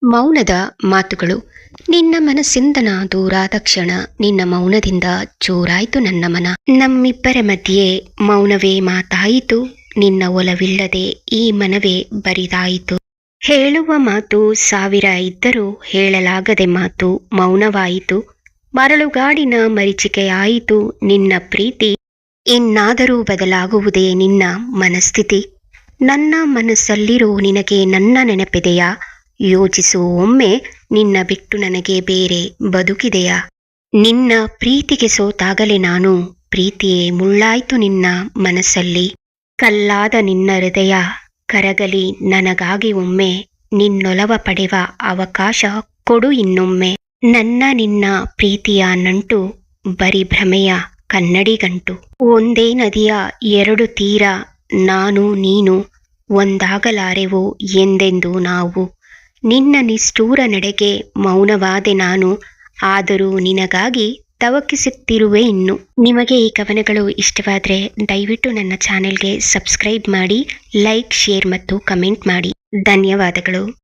ಮೌನದ ಮಾತುಗಳು. ನಿನ್ನ ಮನಸ್ಸಿಂದನ ದೂರಾದ ಕ್ಷಣ ನಿನ್ನ ಮೌನದಿಂದ ಚೂರಾಯ್ತು ನನ್ನ ಮನ. ನಮ್ಮಿಬ್ಬರ ಮಧ್ಯೆ ಮೌನವೇ ಮಾತಾಯಿತು, ನಿನ್ನ ಒಲವಿಲ್ಲದೆ ಈ ಮನವೇ ಬರಿದಾಯಿತು. ಹೇಳುವ ಮಾತು ಸಾವಿರ ಇದ್ದರೂ ಹೇಳಲಾಗದೆ ಮಾತು ಮೌನವಾಯಿತು. ಮರಳುಗಾಡಿನ ಮರೀಚಿಕೆಯಾಯಿತು ನಿನ್ನ ಪ್ರೀತಿ. ಇನ್ನಾದರೂ ಬದಲಾಗುವುದೇ ನಿನ್ನ ಮನಸ್ಥಿತಿ. ನನ್ನ ಮನಸ್ಸಲ್ಲಿರೋ ನಿನಗೆ ನನ್ನ ನೆನಪಿದೆಯಾ? ಯೋಚಿಸು ಒಮ್ಮೆ, ನಿನ್ನ ಬಿಟ್ಟು ನನಗೆ ಬೇರೆ ಬದುಕಿದೆಯಾ? ನಿನ್ನ ಪ್ರೀತಿಗೆ ಸೋತಾಗಲೇ ನಾನು, ಪ್ರೀತಿಯೇ ಮುಳ್ಳಾಯ್ತು ನಿನ್ನ ಮನಸ್ಸಲ್ಲಿ. ಕಲ್ಲಾದ ನಿನ್ನ ಹೃದಯ ಕರಗಲಿ ನನಗಾಗಿ ಒಮ್ಮೆ, ನಿನ್ನೊಲವ ಪಡೆವ ಅವಕಾಶ ಕೊಡು ಇನ್ನೊಮ್ಮೆ. ನನ್ನ ನಿನ್ನ ಪ್ರೀತಿಯ ನಂಟು ಬರಿ ಭ್ರಮೆಯ ಕನ್ನಡಿಗಂಟು. ಒಂದೇ ನದಿಯ ಎರಡು ತೀರ ನಾನು ನೀನು, ಒಂದಾಗಲಾರೆವೋ ಎಂದೆಂದು ನಾವು. ನಿನ್ನ ನಿಷ್ಠೂರ ನಡೆಗೆ ಮೌನವಾದೆ ನಾನು, ಆದರೂ ನಿನಗಾಗಿ ತವಕಿಸುತ್ತಿರುವೆ ಇನ್ನು. ನಿಮಗೆ ಈ ಕವನಗಳು ಇಷ್ಟವಾದರೆ ದಯವಿಟ್ಟು ನನ್ನ ಚಾನೆಲ್ಗೆ ಸಬ್ಸ್ಕ್ರೈಬ್ ಮಾಡಿ, ಲೈಕ್, ಶೇರ್ ಮತ್ತು ಕಮೆಂಟ್ ಮಾಡಿ. ಧನ್ಯವಾದಗಳು.